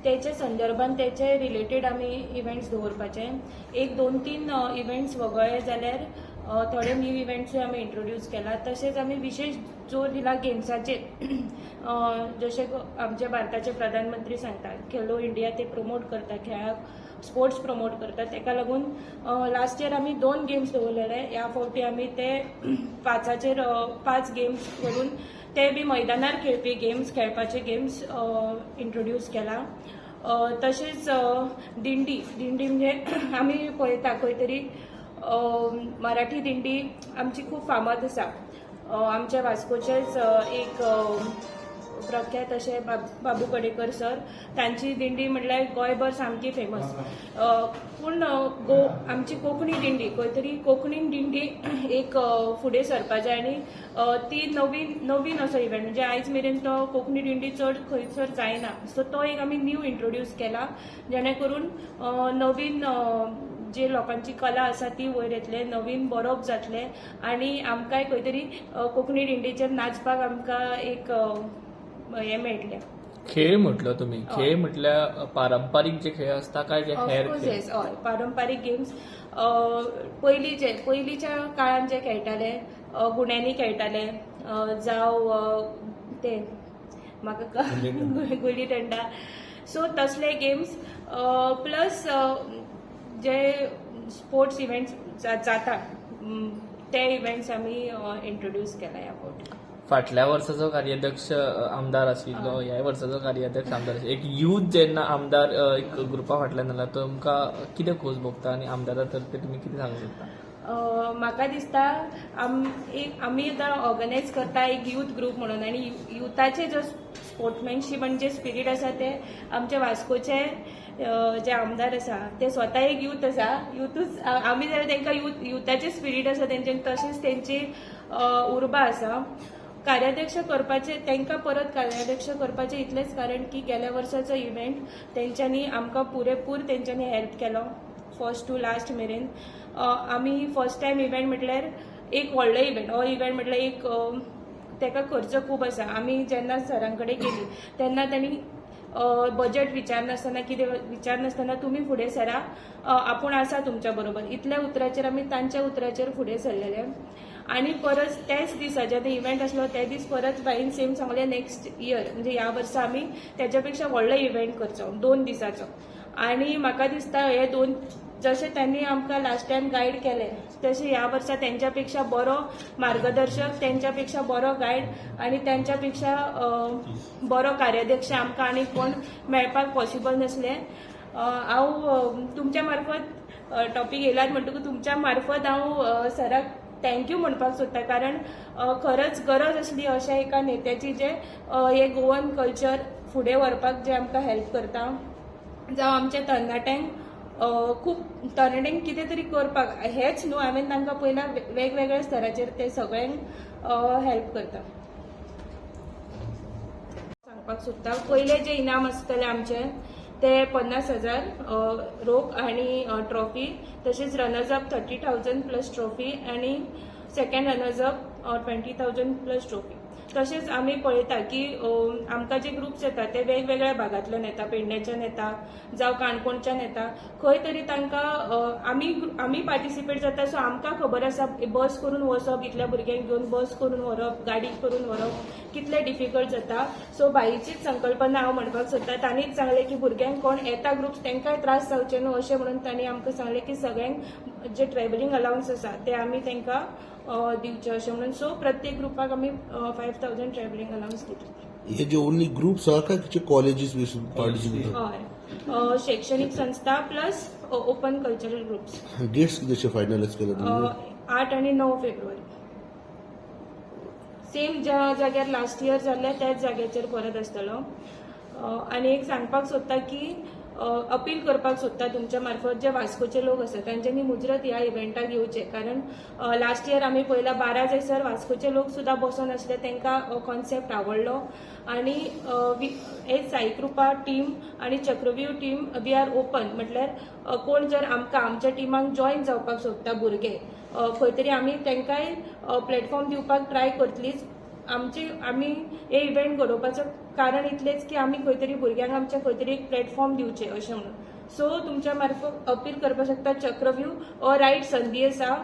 त्याच्या संदर्भात त्याचे रिलेटेड आमी इव्हेंट्स दवरपाचे. 1-2-3 इव्हेंट्स वगळे जाल्यार थोडे न्यू इव्हेंट्स आमी इंट्रोड्यूस केला. तशेंच आमी विशेष जोर दिला गेम्साचेर. जशे आमचे भारताचे प्रधानमंत्री सांगता खेलो इंडिया ते प्रमोट करता, खेळाक स्पोर्ट्स प्रमोट करता. ताका लागून लास्ट इयर आमी 2 गेम्स दवरलेले. ह्या फावटी आमी ते 5 गेम्स करून ते बी मैदानार खेळपी गेम्स, खेळपाचे गेम्स इंट्रोड्यूस केला. तशेंच दिंडी म्हणजे आमी पळयता खंय तरी मराठी दिंडी आमची खूब फामाद आसा. आमच्या वास्कोचेच एक प्रख्यात असे बाबू कडेकर सर, तांची दिंडी म्हटल्यार गोंयभर सामकी फेमस. पूण आमची कोंकणी दिंडी खंय तरी कोंकणीन दिंडी एक फुडें सरपा जाय आनी ती नवीन असो इव्हेंट म्हणजे आयज मेरेन तो कोंकणी दिंडी चड खंयसर जायना. सो तो एक आमी न्यू इंट्रोड्यूस केला जेणे करून नवीन जे लोकांची कला आसा ती वयर येतले, नवीन बरोवप जातले आनी आमकांय खंय तरी कोंकणी दिंडीचेर नाचपाक आमकां एक हे मेळटले. खेळ म्हटलो तुम्ही, खेळ म्हटल्यार पारंपारीक जे खेळ असता काय जे हेर खेळ? हय, पारंपारीक गेम्स पयलींच्या काळान जे खेळटाले, गुण्यांनी खेळटाले, जावं ते म्हाका गुली डंडा. सो तसले गेम्स प्लस जे स्पोर्ट्स इव्हेंट्स जाता ते इव्हेंट्स आमी इंट्रोड्यूस केला ह्या फावटी. फाटल्या वर्साचो कार्याध्यक्ष आमदार आशिल्लो, ह्या वर्साचो कार्याध्यक्ष आमदार आशिल्लो. एक युथ जेन्ना आमदार एक ग्रुपा फाटल्यान जाता तुमकां कितें खोस भोगता आनी आमदारा तर्फे तुमी कितें सांगूंक शकता? म्हाका दिसता आमी आतां ऑर्गनायज करता एक युथ ग्रुप म्हणून आनी युथाचे जो स्पोर्ट्समॅनशीप आनी जे स्पिरीट आसा ते आमचे वास्कोचे जे आमदार आसा ते स्वता एक युथ आसा. युथूच आमी जाल्यार तांकां युथाचे स्पिरीट आसा तेंचे, तशेंच तेंची उर्बा आसा. कार्याध्यक्ष करपाचे तांकां परत कार्याध्यक्ष करपाचें इतलेंच कारण की गेल्या वर्साचो इव्हेंट तेंच्यांनी आमकां पुरेपूर तेंच्यांनी हेल्प केलो फर्स्ट टू लास्ट मेरेन. आमी फर्स्ट टायम इव्हेंट म्हटल्यार एक व्हडलो इव्हेंट, हो इव्हेंट म्हटल्यार एक ताका खर्च खूब आसा. आमी जेन्ना सरां कडेन गेली तेन्ना तांणी बजेट विचारनासतना कितें विचारनासतना तुमी फुडें सरा, आपूण आसा तुमच्या बरोबर, इतल्या उतराचेर आमी तांच्या उतराचेर फुडें सरलेले. आनी परत त्याच दिसा जेन्ना इव्हेंट आसलो त्या दीस परत बाईन सेम सांगलें नेक्स्ट इयर म्हणजे ह्या वर्सा आमी तेच्या पेक्षा व्हडलो इव्हेंट करचो 2 दिसाचो. आनी म्हाका दिसता हे 2 जशें त्यांनी आमकां लास्ट टायम गायड केले तशें ह्या वर्सा तेंच्या पेक्षा बरो मार्गदर्शक, तेंच्या पेक्षा बरो गायड आनी तेंच्या पेक्षा बरो कार्याध्यक्ष आमकां आनी कोण मेळपाक पॉसिबल नासलें. हांव तुमच्या मार्फत टॉपीक येयलात म्हणटकूच तुमच्या मार्फत हांव सराक थँक्यू म्हणपाक सोदता, कारण खरंच गरज आसली अशा एका नेत्याची जे हे गोवन कल्चर फुडें व्हरपाक जे आमकां हेल्प करता. जावं आमच्या तरणाट्यांक खूब तरणाट्यांक कितें तरी करपाक हेच न्हू, हांवें तांकां पयला वेगवेगळ्या स्तराचेर ते सगळ्यांक हेल्प करता. सांगपाक सोदता पयले जे इनाम आसतले आमचे ते 50,000 रोख आनी ट्रॉफी, तशेंच रनर्स अप 30,000 प्लस ट्रॉफी आनी second runners up 20,000 plus trophy. तशेंच आमी पळयता की आमकां जे ग्रुप्स येता ते वेगवेगळ्या भागांतल्यान येता, पेडण्याच्यान येता जावं काणकोणच्यान येता. खंय तरी तांकां आमी पार्टिसिपेट जाता सो आमकां खबर आसा बस करून वचप, इतल्या भुरग्यांक घेवन बस करून व्हरप, गाडी करून व्हरप कितलें डिफिकल्ट जाता. सो बाईचीच संकल्पना हांव म्हणपाक सोदता. तांणीच सांगलें की भुरग्यांक कोण येता ग्रुप्स तांकांय त्रास जावचे न्हू अशें म्हणून तांणी आमकां सांगलें की सगळ्यांक जे ट्रॅव्हलिंग अलावन्स आसा ते आमी तांकां दिवचे अशें म्हणून. सो प्रत्येक ग्रुपाक आमी 5,000 ट्रॅव्हलिंग अलावन्स दिता. हे जे ओनली ग्रुप्स आहा काय कॉलेजीस पार्टिसिपेट? हय, शैक्षणिक संस्था plus open cultural groups. Dates कितें फायनलायज केला? 8 आनी 9 फेब्रुवारी. सेम ज्या जाग्यार लास्ट इयर जाल्ले त्याच जाग्याचेर परत आसतलो. आनी एक सांगपाक सोदता की अपील करपाक सोदता तुमच्या मार्फत जे वास्कोचे लोक आसात तांच्यांनी मुजरत ह्या इव्हेंटाक येवचे, कारण लास्ट इयर आमी पळयला 12 जायसर वास्कोचे लोक सुद्धा बसून आसले, तांकां कॉन्सेप्ट आवडलो आणि एज साई कृपा टीम आणि चक्रव्यूह टीम वी आर ओपन, म्हटल्यार कोण जर आमकां आमच्या टिमाक जॉईन जावपाक सोदता भुरगे खंय तरी आमी तांकांय प्लॅटफॉर्म दिवपाक ट्राय करतलीच. आमी हे इव्हेंट घडोवपाचो कारण इतलेंच की आमी खंय तरी भुरग्यांक आमच्या खंय तरी एक प्लॅटफॉर्म दिवचे अशें म्हणून. सो तुमच्या मार्फत अपील करपाक शकता चक्रव्यूह रायट संदी आसा,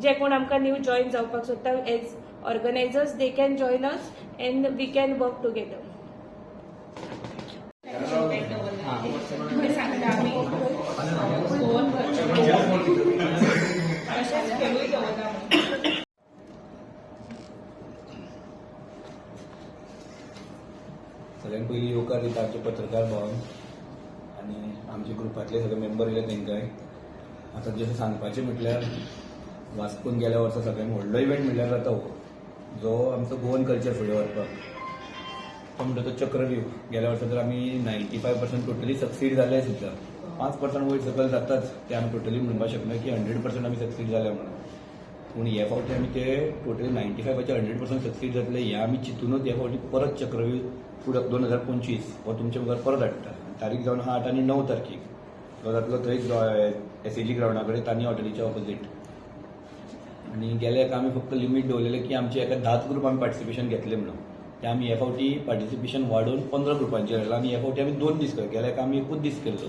जे कोण आमकां न्यू जॉईन जावपाक सोदता as organisers they can join us and we can work together. सगळ्यांत पयलीं येवकार दिता आमचे पत्रकार भवन आनी आमचे ग्रुपांतले सगळे मेंबर येयले तांकांय. आतां जशें सांगपाचें म्हटल्यार वास्कोन गेल्या वर्सा सगळ्यांत व्हडलो इव्हेंट म्हटल्यार जाता हो, जो आमचो गोवन कल्चर फुडें व्हरपाक. तो म्हणटा तो चक्रव्यूह. गेल्या वर्सा तर आमी 95% टोटली सक्सीड जाले सुद्दां. 5% वयर सकयल जाताच ते आमी टोटली म्हणपाक शकना की 100% आमी सक्सीड जाले म्हणून. पूण ह्या फावटी आमी ते टोटली 95चे 100% सक्सीड जातले हे आमी चिंतूनच ह्या फावटी परत चक्रव्यूह फुडें 2025 हो तुमचे मुखार परत हाडटा. तारीख जावन 8 आनी 9 तारखेक तो जातलो थंय SAG ग्रावंडा कडेन तानी हॉटेलीच्या ऑपोजीट. आनी गेल्या हेका आमी फक्त लिमीट दवरलेलें की आमचे एका 10 ग्रुप आमी पार्टिसिपेशन घेतले म्हणून. ते आमी ह्या फावटी पार्टिसिपेशन वाडोवन 15 ग्रुपांचेर हाडला आनी ह्या फावटी आमी 2 दीस केले. गेल्या हेका आमी एकूच दीस केल्लो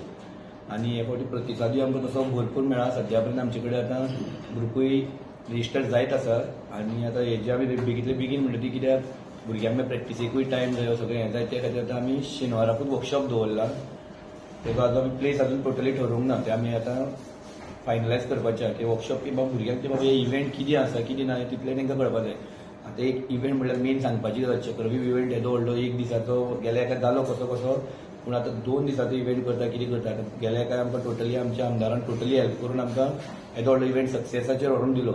आनी ह्या फावटी प्रतिसादूय आमकां तसो भरपूर मेळ्ळा. सद्या पर्यंत आमचे कडेन आतां ग्रुपूय रजिस्टर्ड जायत आसा आनी आतां हेजे आमी बेगींतले बेगीन म्हणटा ती कित्याक भुरग्यांक प्रॅक्टिसेकूय टायम जायो सगळें हें जाय ते खातीर आतां आमी शेनवाराकूच वर्कशॉप दवरला. तेका आजून आमी प्लेस अजून टोटली ठरोवंक ना, ते आमी आतां फायनलायज करपाचें आहा. ते वर्कशॉप की बाबा भुरग्यांक ते बाबा हे इव्हेंट कितें आसा कितें ना तितलें तांकां कळपाक जाय. आतां एक इव्हेंट म्हणल्यार मेन सांगपाची गरज चक्रव्यूह इव्हेंट येदो व्हडलो एक दिसाचो गेल्या हेका जालो कसो कसो, पूण आतां 2 दिसाचो इव्हेंट करता कितें करता. गेल्या हेका आमकां टोटली आमच्या आमदारान टोटली हेल्प करून आमकां येदो व्हडलो इव्हेंट सक्सेसाचेर व्हरून दिलो.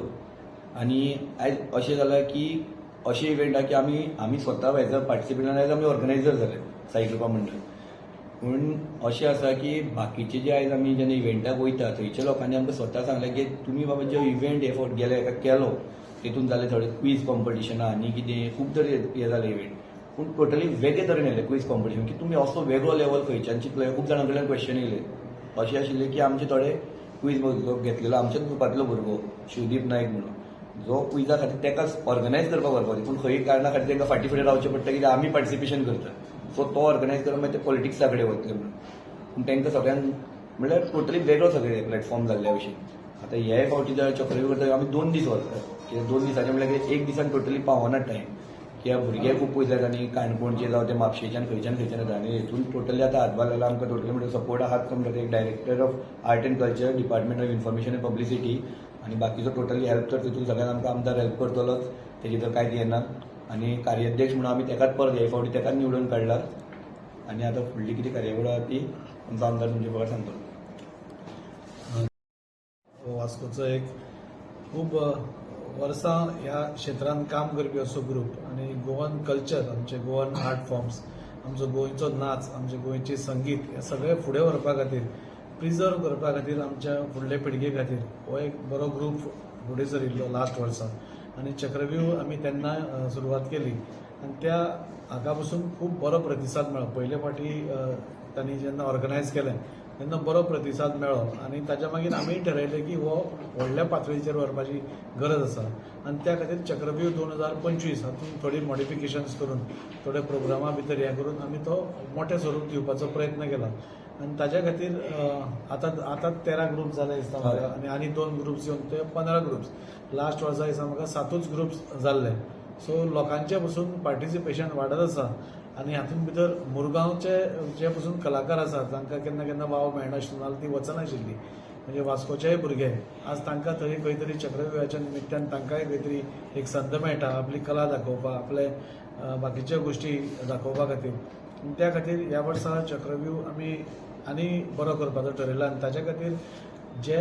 आनी आयज अशें जालां की अशें इव्हेंट आहा की आमी स्वता एज अ पार्टिसिपेंट आयज आमी ऑर्गनायझर जाले साई कृपा मंडळ. पूण अशें आसा की बाकीचे जे आयज आमी जेन्ना इव्हेंटाक वयता थंयच्या लोकांनी आमकां स्वता सांगलें की तुमी बाबा जो इव्हेंट हे फावट गेल्या हेका केलो तेतून जाले थोडे क्वीज कॉम्पिटिशनां आनी कितें खूब तरी हे जाले इव्हेंट. पूण टोटली वेगळे तरेन येयले क्वीज कॉम्पिटिशन की तुमी असो वेगळो लेवल खंयच्यान चिंतलो. खूब जाणां कडल्यान क्वेश्चन येयले. अशें आशिल्लें की आमचे थोडे क्वीज घेतलेलो आमच्याच ग्रुपांतलो भुरगो शिवदीप नायक म्हणून, जो क्विजा खातीर ताका ऑर्गनायज करपाक व्हरपाक पूण खंय कारणां खातीर तांकां फाटी फुडें रावचें पडटा कित्याक आमी पार्टिसिपेशन करता. सो तो ऑर्गनायज करप मागीर ते पॉलिटिक्सा कडेन वतले म्हणून. पूण तांकां सगळ्यांक म्हणल्यार टोटली वेगळो सगळे प्लॅटफॉर्म जाल्ल्या भशेन. आतां हे फावटी जर चक्रव्यूह करता आमी 2 दीस वरता कित्याक 2 दिसाचें म्हणल्यार एक दिसान टोटली पावना टायम कित्याक भुरगे खूब पयस येतात आनी काणकोणचे जावं ते म्हापशेच्यान खंयच्यान येता आनी हेतून टोटली आतां हातभार लागला आमकां टोटली म्हणजे सपोर्ट आहात म्हणटा एक director of art end culture department of information end publicity आनी बाकीचो टोटली हेल्प तर तितून सगळ्यांक आमकां आमदार हेल्प करतलोच, तेजी तर कांयच येना. आनी कार्याध्यक्ष म्हणून आमी तेकाच परत हे फावटी तेकाच निवडून काडला. आनी आतां फुडली कितें कार्यावळ आहा ती आमचो आमदार तुमचे फुडें सांगतलो. वास्कोचो एक खूब वर्सां ह्या क्षेत्रांत काम करपी असो ग्रूप आनी गोवन कल्चर आमचे गोवन आर्ट फॉर्म्स आमचो गोंयचो नाच आमचे गोंयचें संगीत हे सगळें फुडें व्हरपा खातीर प्रिजर्व करपा खातीर आमच्या फुडले पिळगे खातीर हो एक बरो ग्रूप फुडें सरिल्लो लास्ट वर्सा. आनी चक्रव्यूह आमी तेन्ना सुरवात केली आनी त्या हाका पासून खूब बरो प्रतिसाद मेळ्ळो. पयले फावटी तांणी जेन्ना ऑर्गनायज केलें तेन्ना बरो प्रतिसाद मेळ्ळो आनी ताच्या मागीर आमी ठरयलें की हो व्हडल्या पातळीचेर व्हरपाची गरज आसा आनी त्या खातीर चक्रव्यूह 2025 हातूंत थोडी मॉडिफिकेशन्स करून थोडे प्रोग्रामा भितर हें करून आमी तो मोठे स्वरूप दिवपाचो प्रयत्न केला. आनी ताच्या खातीर आतां 13 ग्रुप जाले दिसता म्हाका आनी 2 ग्रुप्स येवन ते 15 ग्रुप्स. लास्ट वर्सा दिसा म्हाका 7 ग्रुप्स जाल्ले. सो लोकांचे पसून पार्टिसिपेशन वाडत आसा आनी हातूंत भितर मुरगांवचे जे पसून कलाकार आसात तांकां केन्ना केन्ना वाव मेळनाशिल्लो नाजाल्यार ती वचनाशिल्ली म्हणजे वास्कोचेय भुरगे आज तांकां थंय खंय तरी चक्रव्यूहाच्या निमित्यान तांकांय खंय तरी एक संद मेळटा आपली कला दाखोवपाक आपले बाकीच्यो गोश्टी दाखोवपा खातीर. त्या खातीर ह्या वर्सा चक्रव्यूह आमी आनी बरो करपाचो ठरयला आनी ताच्या खातीर जे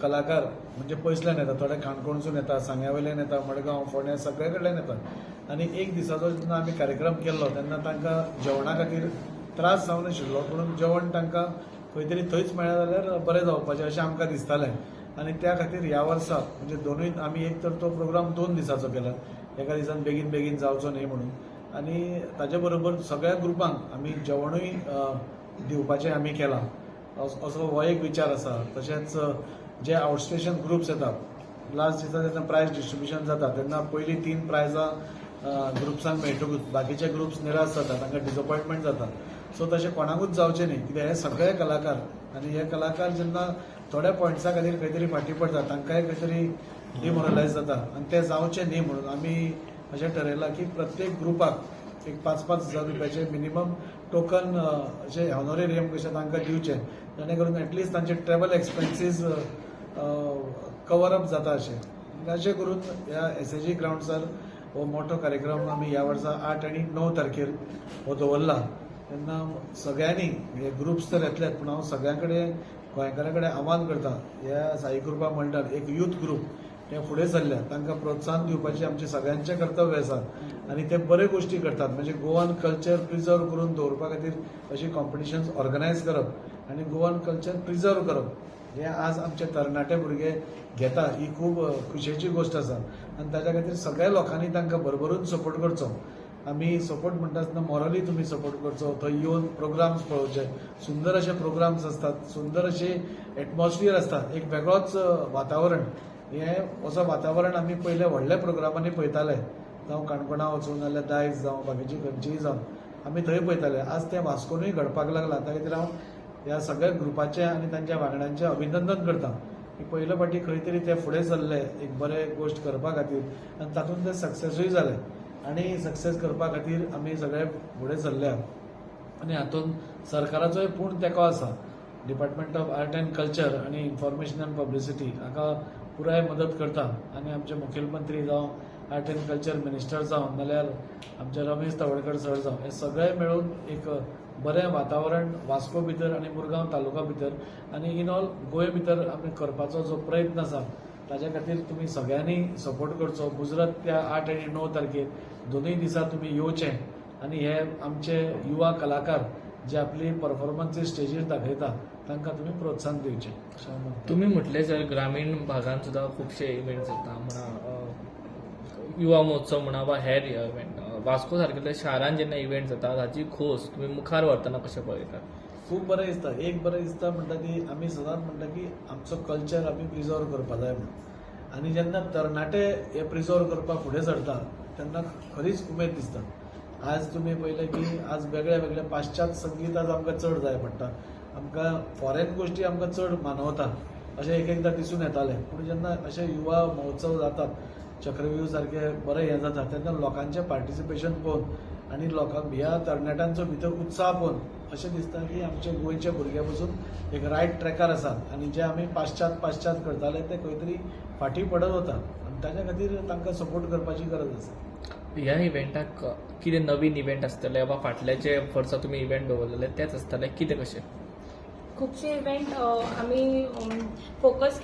कलाकार म्हणजे पयसल्यान येता थोडे काणकोणसून येता सांग्यावयल्यान येता मडगांव फोंड्या सगळे कडल्यान येतात आनी एक दिसाचो जेन्ना आमी कार्यक्रम केल्लो तेन्ना तांकां जेवणा खातीर त्रास जावनाशिल्लो पूण जेवण तांकां खंय तरी थंयच मेळ्ळें जाल्यार बरें जावपाचें अशें आमकां दिसतालें आनी त्या खातीर ह्या वर्सा म्हणजे दोनूय आमी एक तर तो प्रोग्राम 2 दिसांचो केला, एका दिसान बेगीन बेगीन जावचो न्ही म्हणून, आनी ताचे बरोबर सगळ्या ग्रुपांक आमी जेवणूय दिवपाचें आमी केलां असो हो एक विचार आसा. तशेंच जे आउटस्टेशन ग्रुप्स येतात लास्ट दिसा जेन्ना प्रायज डिस्ट्रिब्युशन जाता तेन्ना पयलीं 3 प्रायजां ग्रुप्सांक मेळटकूच बाकीचे ग्रुप्स निराश जाता, तांकां डिसअपॉयंटमेंट जाता. सो तशें कोणाकूच जावचें न्ही, कित्याक हे सगळे कलाकार आनी हे कलाकार जेन्ना थोड्या पॉयंट्सा खातीर खंय तरी फाटीं पडटा तांकांय खंय तरी डिमोरलायज जाता आनी ते जावचें न्ही म्हणून आमी अशें ठरयलां की प्रत्येक ग्रुपाक एक 5,000 रुपयाचे मिनिमम टोकन अशें ऑनोरेरियम कशें तांकां दिवचें, जेणे करून एटलिस्ट तांचे ट्रॅव्हल एक्सपेन्सीस कवर अप जाता अशें करून ह्या एसएजी ग्राउंड्सार हो मोठो कार्यक्रम आमी ह्या वर्सा 8 आनी 9 तारखेर हो दवरला. तेन्ना सगळ्यांनी हे ग्रुप्स तर येतलेच, पूण हांव सगळ्यां कडेन गोंयकारां कडेन आवाहन करता, ह्या साई कृपा मंडळ एक यूथ ग्रुप ते फुडें सरल्या, तांकां प्रोत्साहन दिवपाचें आमचें सगळ्यांचें कर्तव्य आसा आनी ते बरे गोश्टी करतात. म्हणजे गोवन कल्चर प्रिजर्व करून दवरपा खातीर अशी कॉम्पिटिशन्स ऑर्गनायज करप आनी गोवन कल्चर प्रिजर्व करप हे आज आमचे तरणाटे भुरगे घेता, ही खूब खुशेची गोश्ट आसा आनी ताच्या खातीर सगळ्या लोकांनी तांकां भरभरून सपोर्ट करचो. आमी सपोर्ट म्हणटा आसतना मॉरली तुमी सपोर्ट करचो, थंय येवन प्रोग्राम्स पळोवचे, सुंदर अशे प्रोग्राम्स आसतात, सुंदर अशे एटमॉस्फियर आसता, एक वेगळोच वातावरण. हे असो वातावरण आमी पयले व्हडल्या प्रोग्रामांनी पळयताले, जावं काणकोणा वचून नाल्यार दायज जावं बाकीची खंयचीय जावं आमी थंय पळयताले. आज ते वास्कोनूय घडपाक लागला, त्या खातीर हांव ह्या सगळ्या ग्रुपाचे आनी तांच्या वांगड्यांचें अभिनंदन करता की पयले फावटी खंय तरी ते फुडें सरले एक बरे गोश्ट करपा खातीर आनी तातूंत ते सक्सेसूय जाले आनी सक्सेस करपा खातीर आमी सगळे फुडें सरल्या आनी हातूंत सरकाराचोय पूर्ण तेंको आसा. Department of art end culture आनी इन्फॉर्मेशन एंड पब्लिसिटी हाका पुराय मदत करता आनी आमचे मुखेलमंत्री जावं आर्ट एंड कल्चर मिनिस्टर जावं नाल्यार आमचे रमेश तवडकर सर जावं हे सगळे मेळून एक बरें वातावरण वास्को भितर आनी मुरगांव तालुका भितर आनी इन ऑल गोंय भितर आमी करपाचो जो प्रयत्न आसा ताच्या खातीर तुमी सगळ्यांनी सपोर्ट करचो. गुजरात त्या 8 आनी 9 तारखेर दोनूय दिसा तुमी येवचें आनी हे आमचे युवा कलाकार जे आपली परफॉर्मन्सीस स्टेजीर दाखयता तांकां तुमी प्रोत्साहन दिवचें अशें हांव म्हणटा. तुम्ही म्हटले सर ग्रामीण भागांत सुद्दां खुबशे इव्हेंट्स जाता म्हणा, युवा महोत्सव म्हणा वा हेर इव्हेंट, वास्को सारकेल्या शारांत जेन्ना इव्हेंट जाता ताची खोस तुमी मुखार व्हरतना कशें पळयतात? खूब बरें दिसता. एक बरें दिसता म्हणटा की आमी सदांच म्हणटा की आमचो कल्चर आमी प्रिजर्व करपा जाय म्हणून आनी जेन्ना तरणाटे हे प्रिजर्व करपाक फुडें सरता तेन्ना खरीच उमेद दिसता. आज तुमी पळयलें की आज वेगळे वेगळे पाश्चात्य संगीत आज आमकां चड जाय पडटा, आमकां फॉरेन गोश्टी आमकां चड मानवता अशें एक एकदां दिसून येतालें. पूण जेन्ना अशे युवा महोत्सव जातात, चक्रव्यूह सारके बरें हें जाता तेन्ना लोकांचें पार्टिसिपेशन पळोवन आनी लोकांक ह्या तरणाट्यांचो भितर उत्साह पळोवन अशें दिसता की आमचे गोंयचे भुरगे पसून एक रायट ट्रॅकार आसात आनी जे आमी पाश्चात्य करताले ते खंय तरी फाटीं पडत वता आनी ताच्या खातीर तांकां सपोर्ट करपाची गरज आसा. ह्या इव्हेंटाक कितें नवीन इव्हेंट आसतले वा फाटले जे वर्सा तुमी इव्हेंट दवरलेले तेच आसतले, कितें कशें? खुबशे इव्हेंट आमी फोकस